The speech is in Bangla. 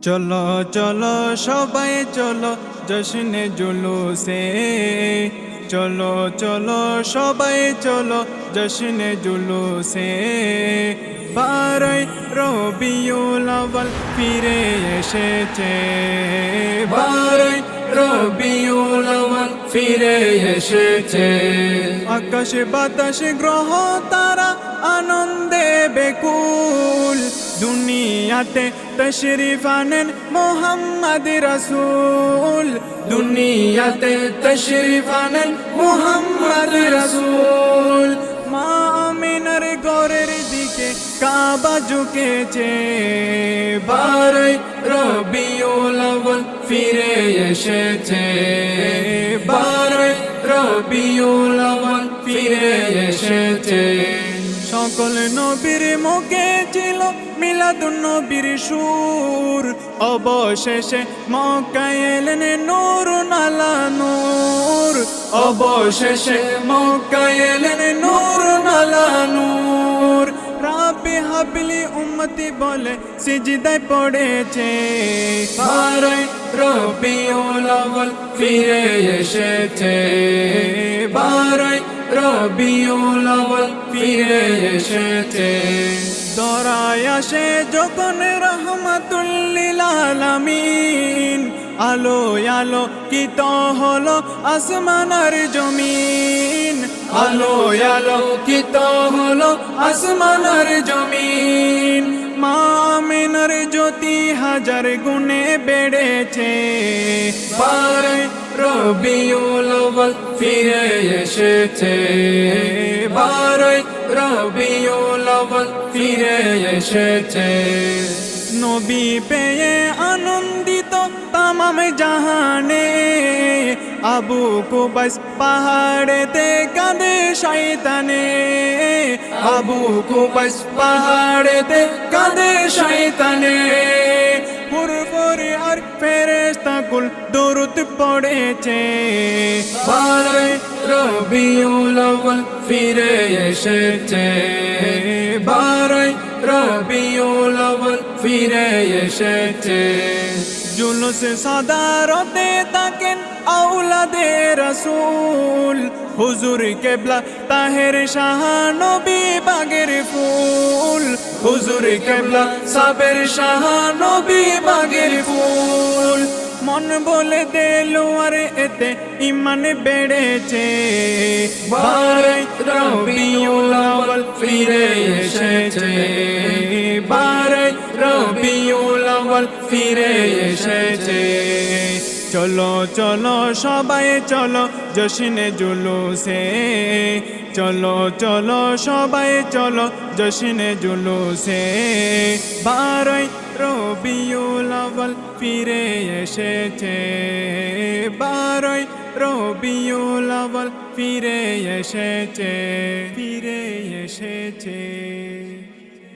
চলো চলো সবাই চলো জশ্নে জুলুসে, চলো চলো সবাই চলো জশ্নে জুলুসে। 12 রবিউল আউয়াল ফিরে এসেছে, 12 রবিউল আউয়াল ফিরে এসেছে। আকাশ বাতাস গ্রহ তারা আনন্দে বেকুল, দুনিয়াতে তশরিফ আনেন মোহাম্মদ রাসূল, দুনিয়াতে তশরিফ আনেন মোহাম্মদ রাসূল। মা আমিনার ঘরের দিকে কাবা ঝুঁকেছে, 12 রবিউল আউয়াল ফিরে এসেছে, 12 রবিউল আউয়াল ফিরে এসেছে। সকল নবীর মুখে ছিল মিলাদুন নবীর সুর, অবশেষে মক্কায় এলেন নূরুন আলা নূর, অবশেষে মক্কায় এলেন নূরুন আলা নূর। রাব্বি হাবলি উম্মতি বলে সিজদায় পড়েছে, 12 রবিউল আউয়াল ফিরে এসেছে, 12 রবিউল আউয়াল ফিরে এসেছে। দরায় আসে যখন রহমাতুল লিল আলামিন, আলো আলো কিত হলো আসমান আর জমিন, আলো আলো কিত হলো আসমান আর জমিন। মা আমিনার জ্যোতি হাজার গুণে বেড়েছে, 12 রবিউল আউয়াল ফিরে এসেছে, 12 রবিউল আউয়াল ফিরে এসেছে। নবী পেয়ে আনন্দিত তামাম জাহানে, আবু কুবাইস পাহাড়েতে কাঁদে শয়তানে, আবু কুবাইস পাহাড়েতে কাঁদে শয়তানে। ফুরফুরে আর ফেরেশতাকুল দরুদ পড়েছে, 12 রবিউল আউয়াল ফিরে এসেছে, 12 রবিউল আউয়াল ফিরে এসেছে। জুলুস সাদারতে তাকেন আওলাদে রাসূল, হুজুর কেবলা তাহের শাহ নবী বাগের ফুল, হুজুর কেবলা সাবের শাহ নবী বাগের ফুল। মন বলে দিলো আর এতে ইমান বেড়েছে, 12 রবিউল আউয়াল ফিরে এসেছে, 12 রবিউল আউয়াল ফিরে এসেছে। চলো চলো সবাই চলো জশ্নে জুলুসে, চলো চলো সবাই চলো জশ্নে জুলুসে। 12 রবিউল আউয়াল ফিরে এসেছে, 12 রবিউল আউয়াল ফিরে এসেছে, ফিরে এসেছে।